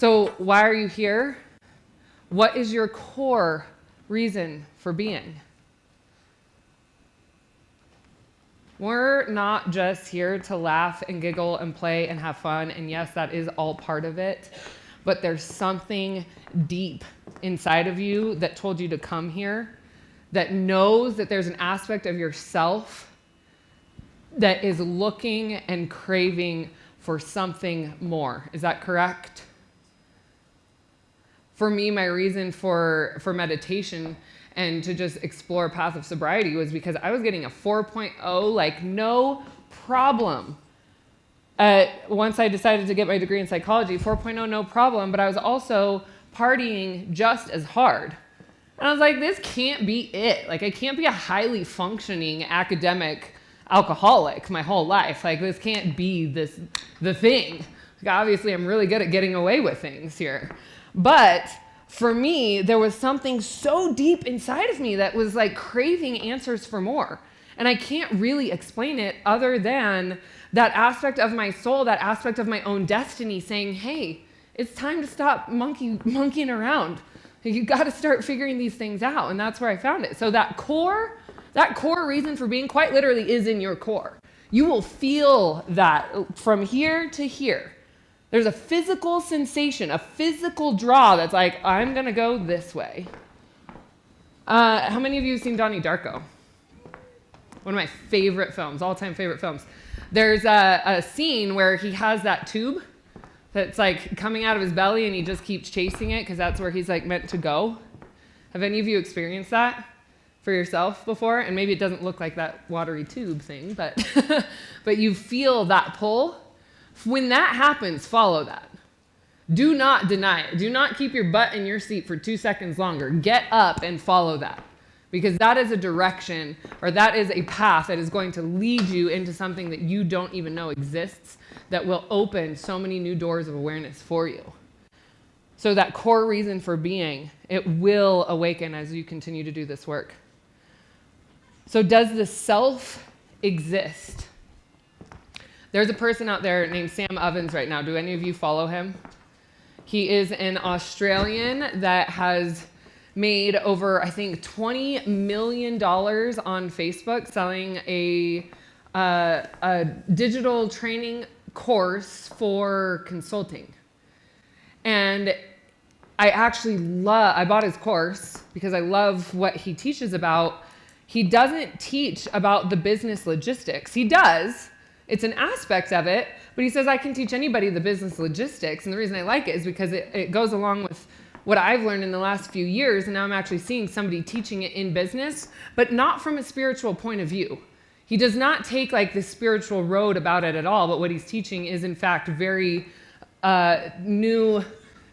So why are you here? What is your core reason for being? We're not just here to laugh and giggle and play and have fun, and yes, that is all part of it, but there's something deep inside of you that told you to come here, that knows that there's an aspect of yourself that is looking and craving for something more. Is that correct? For me, my reason for meditation and to just explore a path of sobriety was because I was getting a 4.0, like no problem. Once I decided to get my degree in psychology, 4.0, no problem, but I was also partying just as hard. And I was like, this can't be it. Like, I can't be a highly functioning academic alcoholic my whole life. Like, this can't be the thing. Like, obviously, I'm really good at getting away with things here. But for me, there was something so deep inside of me that was like craving answers for more. And I can't really explain it other than that aspect of my soul, that aspect of my own destiny saying, hey, it's time to stop monkeying around. You got to start figuring these things out. And that's where I found it. So that core reason for being quite literally is in your core. You will feel that from here to here. There's a physical sensation, a physical draw that's like, I'm going to go this way. How many of you have seen Donnie Darko? One of my favorite films, all-time favorite films. There's a scene where he has that tube that's like coming out of his belly and he just keeps chasing it because that's where he's like meant to go. Have any of you experienced that for yourself before? And maybe it doesn't look like that watery tube thing, but but you feel that pull. When that happens, follow that. Do not deny it. Do not keep your butt in your seat for 2 seconds longer. Get up and follow that. Because that is a direction, or that is a path that is going to lead you into something that you don't even know exists, that will open so many new doors of awareness for you. So that core reason for being, it will awaken as you continue to do this work. So does the self exist? There's a person out there named Sam Ovens right now. Do any of you follow him? He is an Australian that has made over, I think, $20 million on Facebook selling a digital training course for consulting. And I bought his course because I love what he teaches about. He doesn't teach about the business logistics. He does. It's an aspect of it, but he says, I can teach anybody the business logistics. And the reason I like it is because it goes along with what I've learned in the last few years. And now I'm actually seeing somebody teaching it in business, but not from a spiritual point of view. He does not take like the spiritual road about it at all. But what he's teaching is in fact very new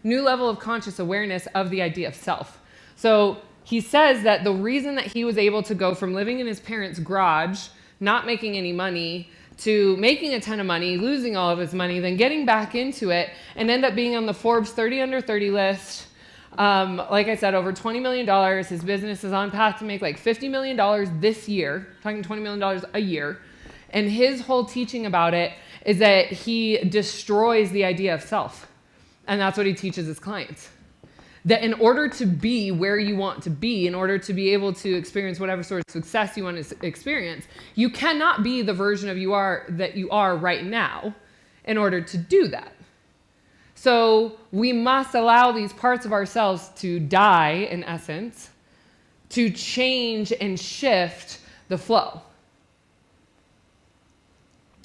level of conscious awareness of the idea of self. So he says that the reason that he was able to go from living in his parents' garage, not making any money, to making a ton of money, losing all of his money, then getting back into it, and end up being on the Forbes 30 under 30 list. Like I said, over $20 million. His business is on path to make like $50 million this year, talking $20 million a year. And his whole teaching about it is that he destroys the idea of self. And that's what he teaches his clients. That in order to be where you want to be, in order to be able to experience whatever sort of success you want to experience, you cannot be the version of that you are right now in order to do that. So we must allow these parts of ourselves to die, in essence, to change and shift the flow.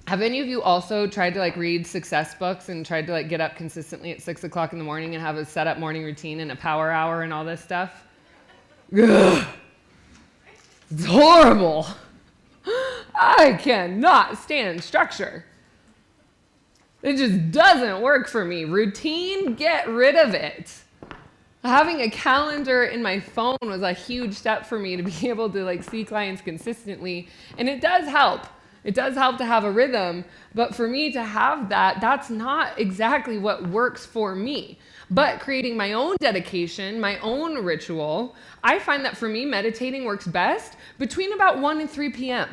Have any of you also tried to like read success books and tried to like get up consistently at 6 o'clock in the morning and have a set up morning routine and a power hour and all this stuff? Ugh. It's horrible. I cannot stand structure. It just doesn't work for me. Routine, get rid of it. Having a calendar in my phone was a huge step for me to be able to like see clients consistently. And it does help. It does help to have a rhythm, but for me to have that, that's not exactly what works for me. But creating my own dedication, my own ritual, I find that for me, meditating works best between about 1 and 3 p.m.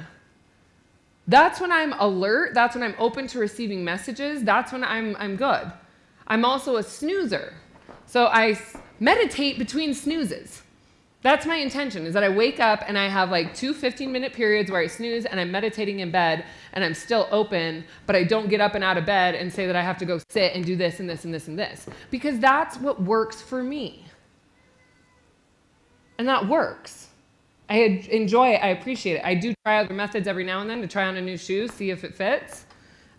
That's when I'm alert. That's when I'm open to receiving messages. That's when I'm good. I'm also a snoozer. So I meditate between snoozes. That's my intention, is that I wake up and I have like 2 15-minute periods where I snooze and I'm meditating in bed and I'm still open, but I don't get up and out of bed and say that I have to go sit and do this and this and this and this, because that's what works for me. And that works. I enjoy it. I appreciate it. I do try other methods every now and then to try on a new shoe, see if it fits,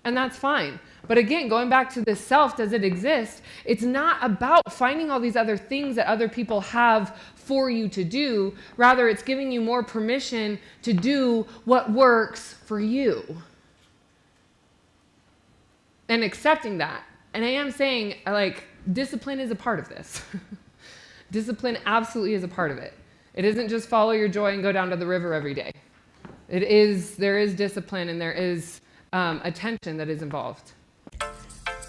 and that's fine. But again, going back to the self, does it exist? It's not about finding all these other things that other people have for you to do. Rather, it's giving you more permission to do what works for you. And accepting that. And I am saying, like, discipline is a part of this. Discipline absolutely is a part of it. It isn't just follow your joy and go down to the river every day. There is discipline, and there is attention that is involved.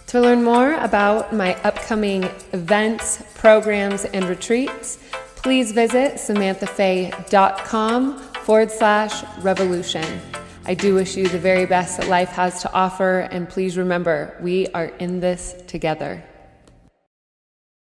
To learn more about my upcoming events, programs, and retreats, please visit samanthafay.com/revolution. I do wish you the very best that life has to offer, and please remember, we are in this together.